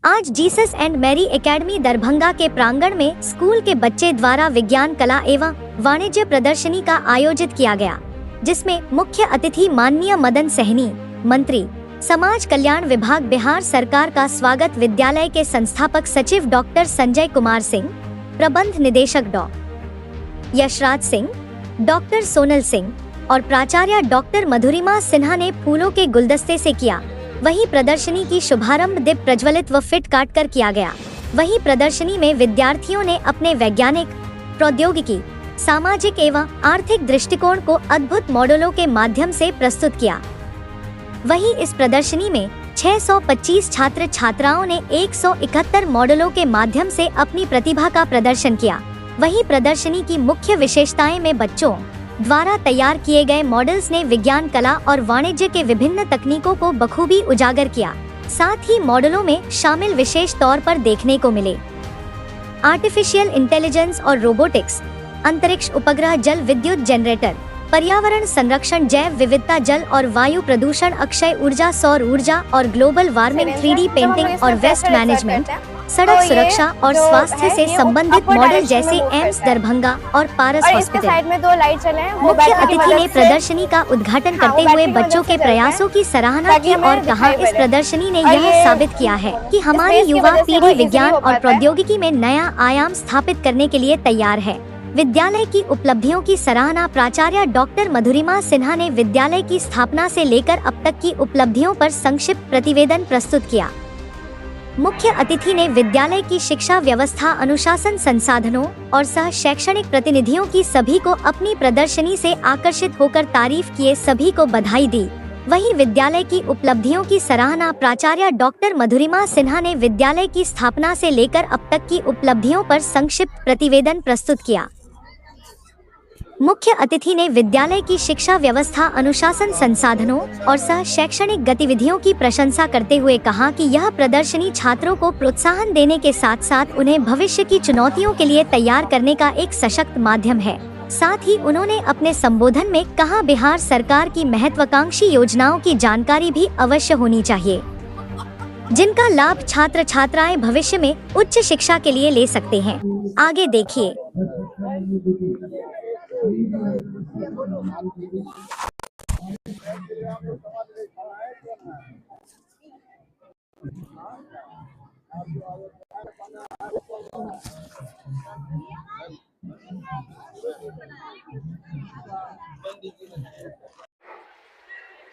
आज Jesus and Mary academy Darbhanga के प्रांगण में स्कूल के बच्चे द्वारा विज्ञान, कला एवं वाणिज्य प्रदर्शनी का आयोजित किया गया, जिसमें मुख्य अतिथि माननीय मदन सहनी, मंत्री समाज कल्याण विभाग बिहार सरकार का स्वागत, विद्यालय के संस्थापक सचिव डॉक्टर संजय कुमार सिंह, प्रबंध निदेशक डॉ यशराज सिंह, डॉक्टर सोनल सिंह और प्राचार्य डॉक्टर मधुरिमा सिन्हा ने फूलों के गुलदस्ते से किया। वहीं प्रदर्शनी की शुभारंभ दीप प्रज्वलित व फिट काट कर किया गया। वहीं प्रदर्शनी में विद्यार्थियों ने अपने वैज्ञानिक, प्रौद्योगिकी, सामाजिक एवं आर्थिक दृष्टिकोण को अद्भुत मॉडलों के माध्यम से प्रस्तुत किया। वहीं इस प्रदर्शनी में 625 छात्र छात्राओं ने 171 मॉडलों के माध्यम से अपनी प्रतिभा का प्रदर्शन किया। वहीं प्रदर्शनी की मुख्य विशेषताएं में बच्चों द्वारा तैयार किए गए मॉडल्स ने विज्ञान, कला और वाणिज्य के विभिन्न तकनीकों को बखूबी उजागर किया। साथ ही मॉडलों में शामिल विशेष तौर पर देखने को मिले आर्टिफिशियल इंटेलिजेंस और रोबोटिक्स, अंतरिक्ष उपग्रह, जल विद्युत जनरेटर, पर्यावरण संरक्षण, जैव विविधता, जल और वायु प्रदूषण, अक्षय ऊर्जा, सौर ऊर्जा और ग्लोबल वार्मिंग, 3D पेंटिंग और वेस्ट मैनेजमेंट, सड़क सुरक्षा और स्वास्थ्य से संबंधित मॉडल जैसे एम्स दरभंगा और पारस हॉस्पिटल। मुख्य अतिथि ने प्रदर्शनी का उद्घाटन करते हुए बच्चों के प्रयासों की सराहना की और कहा, इस प्रदर्शनी ने यह साबित किया है कि हमारी युवा पीढ़ी विज्ञान और प्रौद्योगिकी में नया आयाम स्थापित करने के लिए तैयार है। विद्यालय की उपलब्धियों की सराहना प्राचार्य डॉक्टर मधुरिमा सिन्हा ने विद्यालय की स्थापना से लेकर अब तक की उपलब्धियों पर संक्षिप्त प्रतिवेदन प्रस्तुत किया। मुख्य अतिथि ने विद्यालय की शिक्षा व्यवस्था, अनुशासन, संसाधनों और सह शैक्षणिक प्रतिनिधियों की सभी को अपनी प्रदर्शनी से आकर्षित होकर तारीफ किए, सभी को बधाई दी। वहीं विद्यालय की उपलब्धियों की सराहना प्राचार्य डॉक्टर मधुरिमा सिन्हा ने विद्यालय की स्थापना से लेकर अब तक की उपलब्धियों पर संक्षिप्त प्रतिवेदन प्रस्तुत किया। मुख्य अतिथि ने विद्यालय की शिक्षा व्यवस्था, अनुशासन, संसाधनों और सह शैक्षणिक गतिविधियों की प्रशंसा करते हुए कहा कि यह प्रदर्शनी छात्रों को प्रोत्साहन देने के साथ साथ उन्हें भविष्य की चुनौतियों के लिए तैयार करने का एक सशक्त माध्यम है। साथ ही उन्होंने अपने संबोधन में कहा, बिहार सरकार की महत्वाकांक्षी योजनाओं की जानकारी भी अवश्य होनी चाहिए, जिनका लाभ छात्र छात्राएं भविष्य में उच्च शिक्षा के लिए ले सकते हैं। आगे देखिए।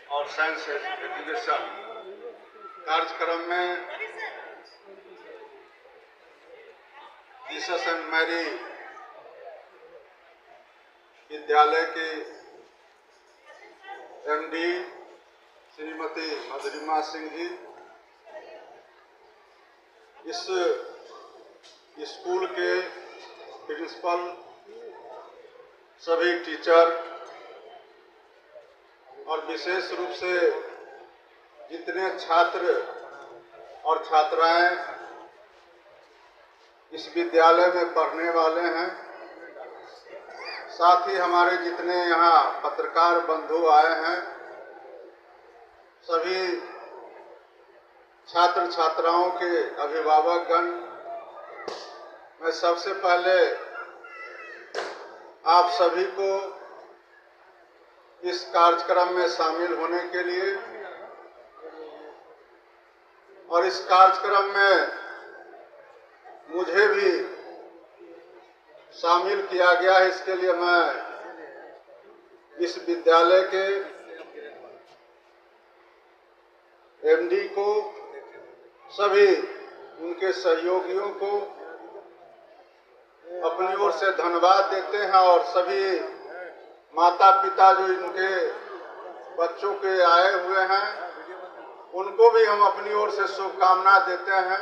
और साइंस एजुकेशन कार्यक्रम में जीसस एंड मैरी विद्यालय के एमडी श्रीमती मधुरिमा सिंह जी, इस स्कूल के प्रिंसिपल, सभी टीचर और विशेष रूप से जितने छात्र और छात्राएं इस विद्यालय में पढ़ने वाले हैं, साथ ही हमारे जितने यहाँ पत्रकार बंधु आए हैं, सभी छात्र छात्राओं के अभिभावकगण, मैं सबसे पहले आप सभी को इस कार्यक्रम में शामिल होने के लिए और इस कार्यक्रम में मुझे भी शामिल किया गया है, इसके लिए मैं इस विद्यालय के एमडी को, सभी उनके सहयोगियों को अपनी ओर से धन्यवाद देते हैं और सभी माता पिता जो इनके बच्चों के आए हुए हैं, उनको भी हम अपनी ओर से शुभकामना देते हैं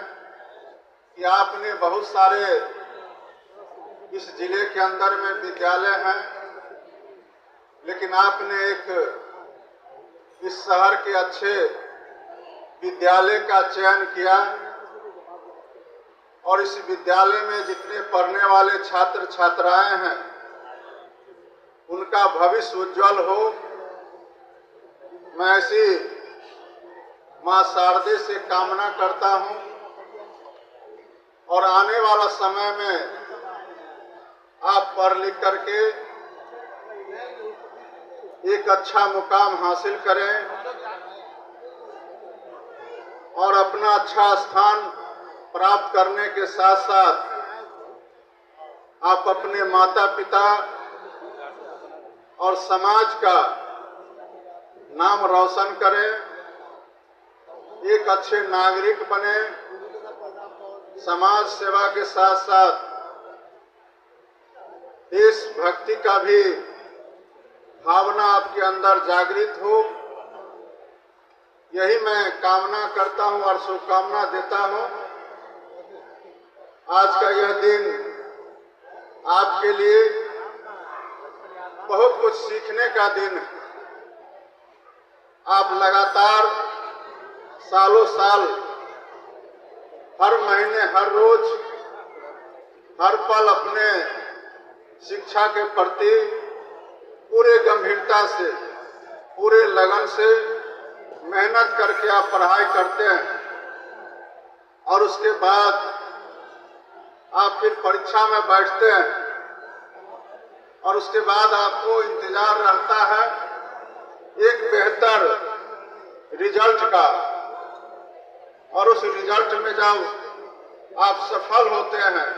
कि आपने बहुत सारे इस जिले के अंदर में विद्यालय हैं, लेकिन आपने एक इस शहर के अच्छे विद्यालय का चयन किया और इस विद्यालय में जितने पढ़ने वाले छात्र छात्राएं हैं, उनका भविष्य उज्जवल हो। मैं ऐसी मां शारदे से कामना करता हूं और आने वाला समय में आप पढ़ लिख करके एक अच्छा मुकाम हासिल करें और अपना अच्छा स्थान प्राप्त करने के साथ साथ आप अपने माता पिता और समाज का नाम रोशन करें, एक अच्छे नागरिक बने, समाज सेवा के साथ साथ देशभक्ति का भी भावना आपके अंदर जागृत हो। यही मैं कामना करता हूं और शुभकामना देता हूं। आज का यह दिन आपके लिए बहुत कुछ सीखने का दिन है। आप लगातार सालों साल, हर महीने, हर रोज, हर पल अपने शिक्षा के प्रति पूरे गंभीरता से, पूरे लगन से मेहनत करके आप पढ़ाई करते हैं और उसके बाद आप फिर परीक्षा में बैठते हैं और उसके बाद आपको इंतजार रहता है एक बेहतर रिजल्ट का, और उस रिजल्ट में जब आप सफल होते हैं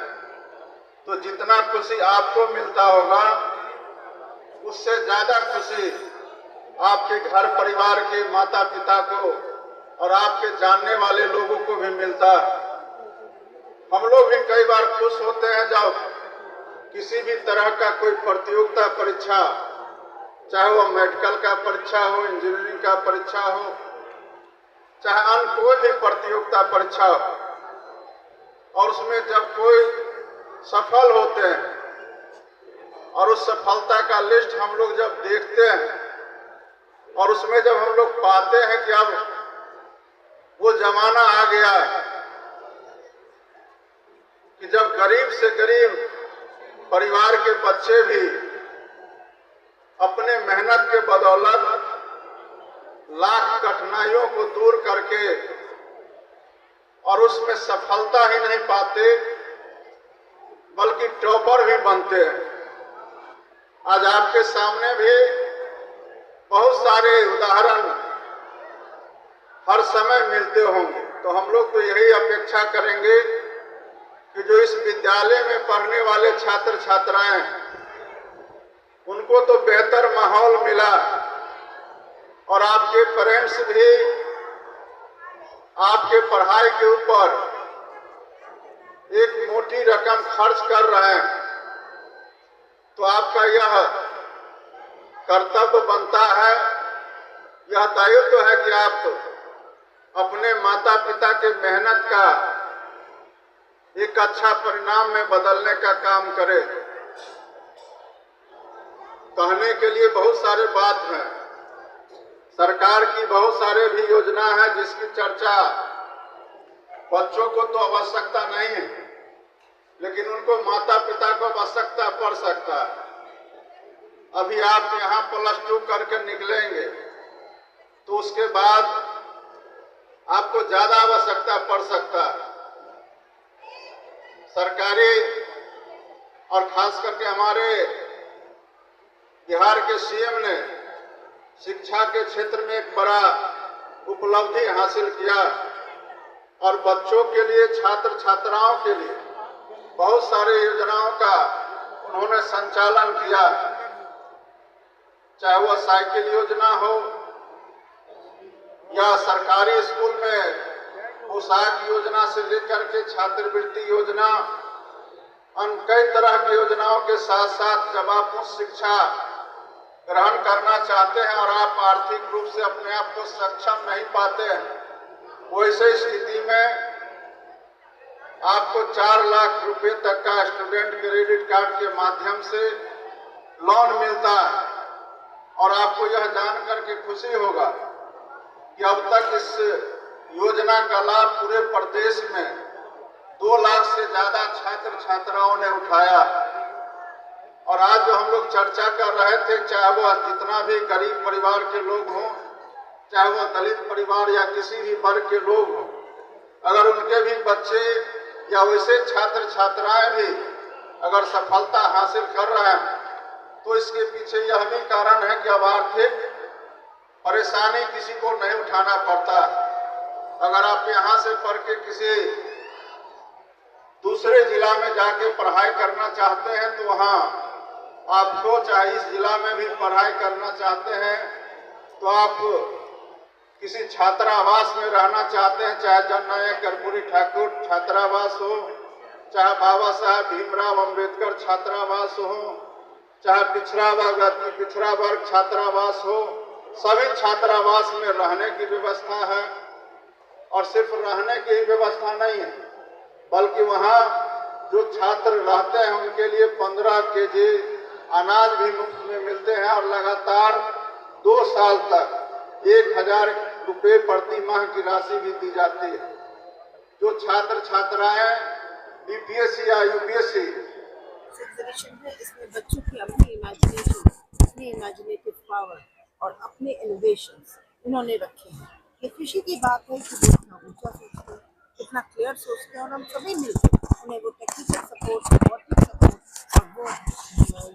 तो जितना खुशी आपको मिलता होगा उससे ज्यादा खुशी आपके घर परिवार के माता पिता को और आपके जानने वाले लोगों को भी मिलता है। हम लोग भी कई बार खुश होते हैं जब किसी भी तरह का कोई प्रतियोगिता परीक्षा, चाहे वो मेडिकल का परीक्षा हो, इंजीनियरिंग का परीक्षा हो, चाहे अन्य कोई भी प्रतियोगिता परीक्षा हो, और उसमें जब कोई सफल होते हैं और उस सफलता का लिस्ट हम लोग जब देखते हैं और उसमें जब हम लोग पाते हैं कि अब वो जमाना आ गया है कि जब गरीब से गरीब परिवार के बच्चे भी अपने मेहनत के बदौलत लाख कठिनाइयों को दूर करके और उसमें सफलता ही नहीं पाते बल्कि टॉपर भी बनते हैं। आज आपके सामने भी बहुत सारे उदाहरण हर समय मिलते होंगे, तो हम लोग तो यही अपेक्षा करेंगे कि जो इस विद्यालय में पढ़ने वाले छात्र छात्राएं हैं उनको तो बेहतर माहौल मिला और आपके पेरेंट्स भी आपके पढ़ाई के ऊपर एक मोटी रकम खर्च कर रहे हैं, तो आपका यह कर्तव्य बनता है, यह दायित्व है कि आप अपने माता पिता के मेहनत का एक अच्छा परिणाम में बदलने का काम करें। कहने के लिए बहुत सारे बात हैं, सरकार की बहुत सारे भी योजना है जिसकी चर्चा बच्चों को तो आवश्यकता नहीं है, लेकिन उनको माता पिता को आवश्यकता पड़ सकता है। अभी आप यहाँ +2 करके निकलेंगे तो उसके बाद आपको ज्यादा आवश्यकता पड़ सकता है। सरकारी और खास करके हमारे बिहार के सीएम ने शिक्षा के क्षेत्र में एक बड़ा उपलब्धि हासिल किया और बच्चों के लिए, छात्र छात्राओं के लिए बहुत सारे योजनाओं का उन्होंने संचालन किया, चाहे वह साइकिल योजना हो या सरकारी स्कूल में पोशाक योजना से लेकर के छात्रवृत्ति योजना, अन्य कई तरह की योजनाओं के साथ साथ जब आप उच्च शिक्षा ग्रहण करना चाहते हैं और आप आर्थिक रूप से अपने आप को सक्षम नहीं पाते हैं, वैसे स्थिति में आपको 4 लाख रुपए तक का स्टूडेंट क्रेडिट कार्ड के माध्यम से लोन मिलता है। और आपको यह जान करके खुशी होगा कि अब तक इस योजना का लाभ पूरे प्रदेश में 2 लाख से ज्यादा छात्र छात्राओं ने उठाया। और आज जो हम लोग चर्चा कर रहे थे, चाहे वह जितना भी गरीब परिवार के लोग हों, चाहे वह दलित परिवार या किसी भी वर्ग के लोग हों, अगर उनके भी बच्चे या वैसे छात्र छात्राएं भी अगर सफलता हासिल कर रहे हैं तो इसके पीछे यह भी कारण है कि अब आर्थिक परेशानी किसी को नहीं उठाना पड़ता। अगर आप यहाँ से पढ़ के किसी दूसरे जिला में जाके पढ़ाई करना चाहते हैं तो वहाँ आपको, चाहे इस जिला में भी पढ़ाई करना चाहते हैं तो आप किसी छात्रावास में रहना चाहते हैं, चाहे जननायक कर्पूरी ठाकुर छात्रावास हो, चाहे बाबा साहब भीमराव अंबेडकर छात्रावास हो, चाहे पिछड़ा वर्ग छात्रावास हो, सभी छात्रावास में रहने की व्यवस्था है। और सिर्फ रहने की ही व्यवस्था नहीं है, बल्कि वहाँ जो छात्र रहते हैं उनके लिए 15 केजी अनाज भी मुफ्त में मिलते हैं और लगातार 2 साल तक 1000 रुपये प्रति माह की राशि भी दी जाती है। जो छात्र छात्राएं बीपीएससी या यूपीएससी एग्जीबिशन है, इसमें बच्चों की अपनी इमेजिनेशन, अपनी इमेजिनेटिव पावर और अपने इनोवेशंस इन्होंने रखे हैं। ये खुशी की बात है कि वो इतना ऊंचा सोचते हैं, इतना क्लियर सोचते हैं और हम सभी मिलकर उन्हें वो टेक्निकल सपोर्ट, रोबोटिक सपोर्ट और वो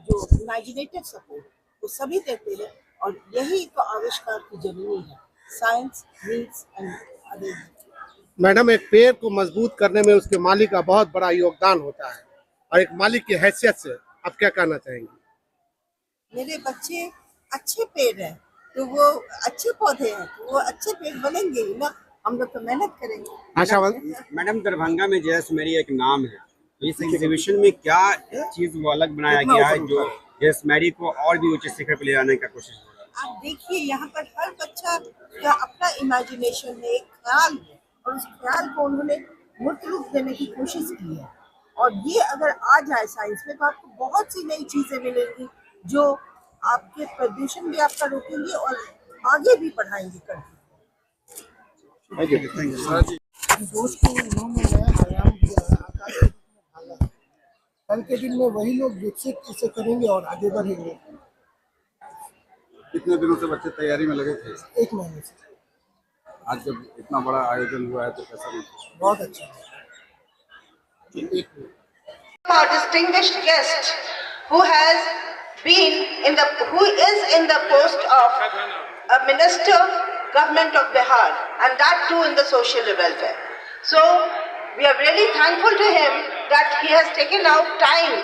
जो इमेजिनेटिव सपोर्ट वो सभी देते हैं। और यही तो आविष्कार की जरूरी है, science needs and other. Madam, एक पेड़ को मजबूत करने में उसके मालिक का बहुत बड़ा योगदान होता है, और एक मालिक की हैसियत से आप क्या कहना चाहेंगे? मेरे बच्चे अच्छे पेड़ हैं तो वो अच्छे पौधे हैं तो वो अच्छे पेड़ बनेंगे ही ना, हम लोग तो मेहनत करेंगे। आशावादी मैडम, दरभंगा में जयस मेरी एक नाम है, तो इस एग्जीबिशन में क्या चीज वो अलग बनाया गया है जो जयस मेरी को और भी ऊंचे शिखर पर ले जाने का कोशिश हो रहा है? आप देखिए यहाँ पर हर बच्चा का अपना इमेजिनेशन है, एक ख्याल है और उस ख्याल को उन्होंने मूर्त रूप देने की कोशिश की है। और ये अगर आ जाए साइंस में तो आपको बहुत सी नई चीजें मिलेंगी जो आपके प्रदूषण भी आपका रोकेंगे और आगे भी पढ़ाएंगे करके। दोस्त को उन्होंने नया आयाम दिया है, आकाश में भागा है। कल के दिन में वही लोग विकसित इसे करेंगे और आगे बढ़ेंगे। कितने दिनों से बच्चे तैयारी में लगे थे? 1 महीने से। आज जब इतना बड़ा आयोजन हुआ है तो कैसा महसूस? बहुत अच्छा। Our distinguished guest who is in the post of a minister, government of Bihar, and that too in the social welfare. So we are really thankful to him that he has taken out time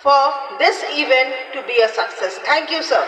for this event to be a success. Thank you, sir.